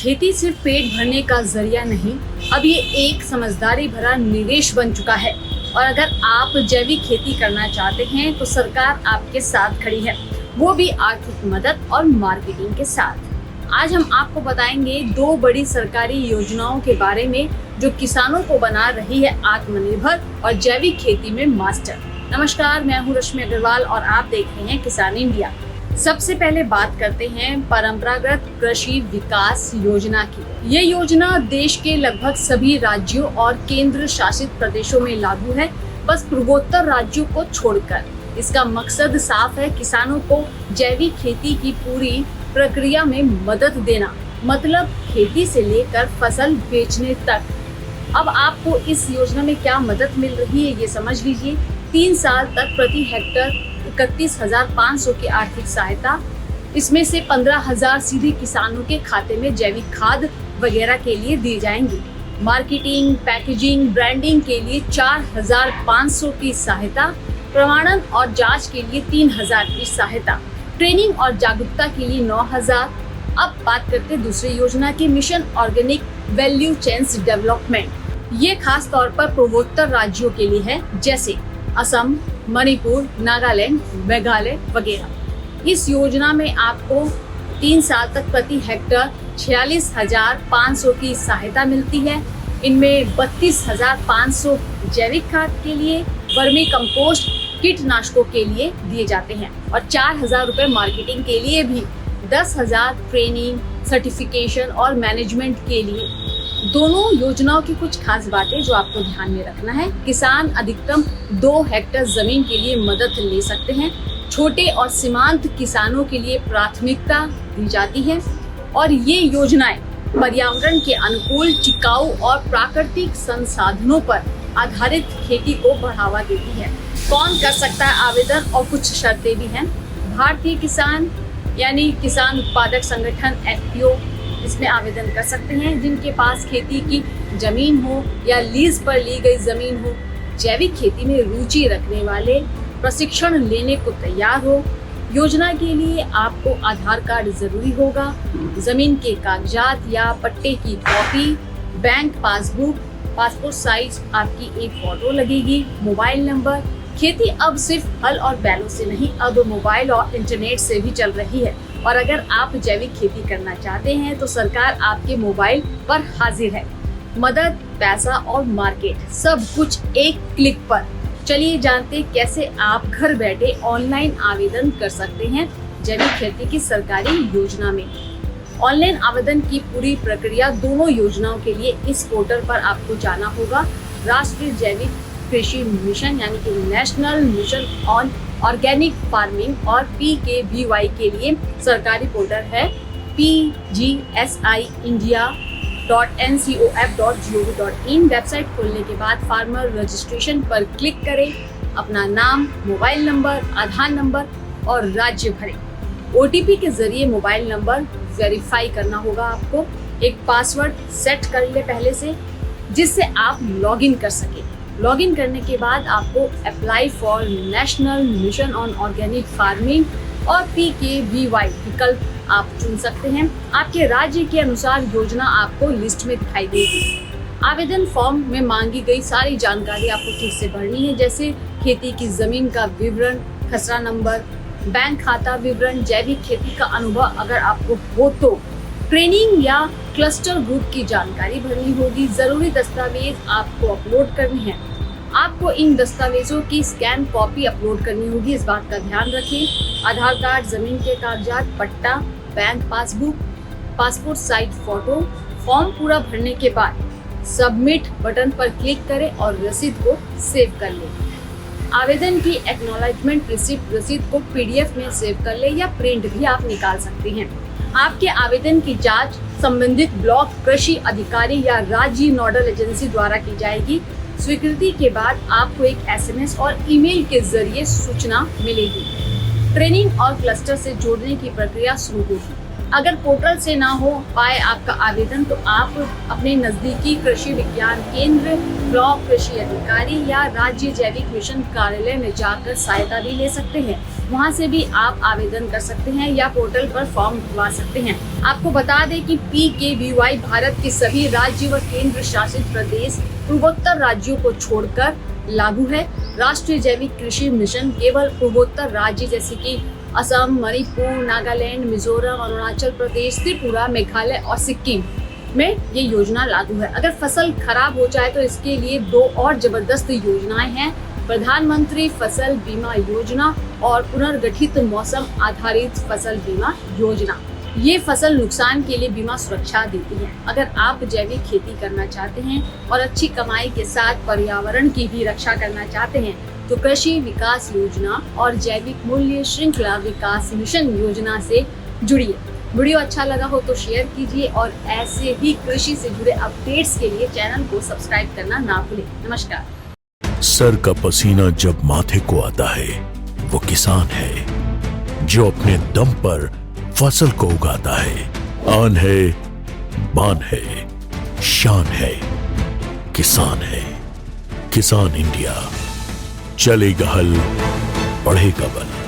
खेती सिर्फ पेट भरने का जरिया नहीं, अब ये एक समझदारी भरा निवेश बन चुका है। और अगर आप जैविक खेती करना चाहते हैं तो सरकार आपके साथ खड़ी है, वो भी आर्थिक मदद और मार्केटिंग के साथ। आज हम आपको बताएंगे 2 बड़ी सरकारी योजनाओं के बारे में जो किसानों को बना रही है आत्मनिर्भर और जैविक खेती में मास्टर। नमस्कार, मैं हूँ रश्मि अग्रवाल और आप देख रहे हैं किसान इंडिया। सबसे पहले बात करते हैं परंपरागत कृषि विकास योजना की। ये योजना देश के लगभग सभी राज्यों और केंद्र शासित प्रदेशों में लागू है, बस पूर्वोत्तर राज्यों को छोड़कर। इसका मकसद साफ है, किसानों को जैविक खेती की पूरी प्रक्रिया में मदद देना, मतलब खेती से लेकर फसल बेचने तक। अब आपको इस योजना में क्या मदद मिल रही है ये समझ लीजिए। 3 साल तक प्रति हेक्टर 31,500 की आर्थिक सहायता, इसमें से 15,000 सीधे किसानों के खाते में जैविक खाद वगैरह के लिए दी जाएंगी। मार्केटिंग, पैकेजिंग, ब्रांडिंग के लिए 4,500 की सहायता, प्रमाणन और जांच के लिए 3,000 की सहायता, ट्रेनिंग और जागरूकता के लिए 9,000। अब बात करते हैं दूसरी योजना की, mission organic value chains development. ये खास तौर पर पूर्वोत्तर राज्यों के लिए है, जैसे असम, मणिपुर, नागालैंड, मेघालय वगैरह। इस योजना में आपको 3 साल तक प्रति हेक्टर 46,500 की सहायता मिलती है। इनमें 32,500 जैविक खाद के लिए, वर्मी कंपोस्ट, कीटनाशकों के लिए दिए जाते हैं और 4,000 रुपए मार्केटिंग के लिए भी, 10,000 ट्रेनिंग, सर्टिफिकेशन और मैनेजमेंट के लिए। दोनों योजनाओं की कुछ खास बातें जो आपको ध्यान में रखना है। किसान अधिकतम 2 हेक्टर जमीन के लिए मदद ले सकते हैं। छोटे और सीमांत किसानों के लिए प्राथमिकता दी जाती है और ये योजनाएं पर्यावरण के अनुकूल, टिकाऊ और प्राकृतिक संसाधनों पर आधारित खेती को बढ़ावा देती है। कौन कर सकता है आवेदन और कुछ शर्तें भी हैं। भारतीय किसान यानी किसान उत्पादक संगठन FPO इसमें आवेदन कर सकते हैं, जिनके पास खेती की जमीन हो या लीज पर ली गई जमीन हो, जैविक खेती में रुचि रखने वाले, प्रशिक्षण लेने को तैयार हो। योजना के लिए आपको आधार कार्ड जरूरी होगा, जमीन के कागजात या पट्टे की copy, bank passbook, passport size आपकी एक फोटो लगेगी, मोबाइल नंबर। खेती अब सिर्फ हल और बैलों से नहीं, अब मोबाइल और इंटरनेट से भी चल रही है। और अगर आप जैविक खेती करना चाहते हैं तो सरकार आपके मोबाइल पर हाजिर है। मदद, पैसा और मार्केट सब कुछ एक क्लिक पर। चलिए जानते कैसे आप घर बैठे ऑनलाइन आवेदन कर सकते हैं जैविक खेती की सरकारी योजना में। ऑनलाइन आवेदन की पूरी प्रक्रिया दोनों योजनाओं के लिए इस पोर्टल पर आपको जाना होगा। राष्ट्रीय जैविक कृषि मिशन यानी कि national mission on organic farming और PKVY के लिए सरकारी पोर्टल है pgsiindia.ncof.gov.in। वेबसाइट खोलने के बाद फार्मर रजिस्ट्रेशन पर क्लिक करें, अपना नाम, मोबाइल नंबर, आधार नंबर और राज्य भरें। OTP के जरिए मोबाइल नंबर वेरीफाई करना होगा आपको। एक पासवर्ड सेट कर ले पहले से, जिससे आप लॉगिन कर सकें। लॉगिन करने के बाद आपको apply for national mission on organic farming और PKVY विकल्प आप चुन सकते हैं। आपके राज्य के अनुसार योजना आपको लिस्ट में दिखाई देगी। आवेदन फॉर्म में मांगी गई सारी जानकारी आपको ठीक से भरनी है, जैसे खेती की जमीन का विवरण, खसरा नंबर, बैंक खाता विवरण, जैविक खेती का अनुभव अगर आपको हो तो, ट्रेनिंग या क्लस्टर ग्रुप की जानकारी भरनी होगी। जरूरी दस्तावेज आपको अपलोड करने हैं। आपको इन दस्तावेजों की स्कैन कॉपी अपलोड करनी होगी, इस बात का ध्यान रखें। आधार कार्ड, जमीन के कागजात, पट्टा, bank passbook, passport size photo. Form पूरा भरने के बाद सबमिट बटन पर क्लिक करें और रसीद को सेव कर लें। आवेदन की एक्नॉलेजमेंट रिसिप्ट रसीद को PDF में सेव कर ले या प्रिंट भी आप निकाल सकते हैं। आपके आवेदन की जांच संबंधित ब्लॉक कृषि अधिकारी या राज्य नोडल एजेंसी द्वारा की जाएगी। स्वीकृति के बाद आपको एक SMS और ईमेल के जरिए सूचना मिलेगी। ट्रेनिंग और क्लस्टर से जोड़ने की प्रक्रिया शुरू होगी। अगर पोर्टल से ना हो पाए आपका आवेदन तो आप अपने नजदीकी कृषि विज्ञान केंद्र, ब्लॉक कृषि अधिकारी या राज्य जैविक मिशन कार्यालय में जाकर सहायता भी ले सकते हैं। वहां से भी आप आवेदन कर सकते हैं या पोर्टल पर फॉर्म भरवा सकते हैं। आपको बता दें कि PKVY भारत के सभी राज्य व केंद्र शासित प्रदेश पूर्वोत्तर राज्यों को छोड़कर लागू है। राष्ट्रीय जैविक कृषि मिशन केवल पूर्वोत्तर राज्य जैसे कि असम, मणिपुर, नागालैंड, मिजोरम, अरुणाचल प्रदेश, त्रिपुरा, मेघालय और सिक्किम में ये योजना लागू है। अगर फसल खराब हो जाए तो इसके लिए 2 और जबरदस्त योजनाएं हैं, प्रधानमंत्री फसल बीमा योजना और पुनर्गठित मौसम आधारित फसल बीमा योजना। ये फसल नुकसान के लिए बीमा सुरक्षा देती है। अगर आप जैविक खेती करना चाहते हैं और अच्छी कमाई के साथ पर्यावरण की भी रक्षा करना चाहते हैं तो कृषि विकास योजना और जैविक मूल्य श्रृंखला विकास मिशन योजना से जुड़िए। वीडियो अच्छा लगा हो तो शेयर कीजिए और ऐसे ही कृषि से जुड़े अपडेट्स के लिए चैनल को सब्सक्राइब करना ना भूलें। नमस्कार। सर का पसीना जब माथे को आता है वो किसान है जो अपने दम पर फसल को उगाता है। आन है, बान है, शान है, किसान है। किसान इंडिया, चलेगा हल, बढ़ेगा बल।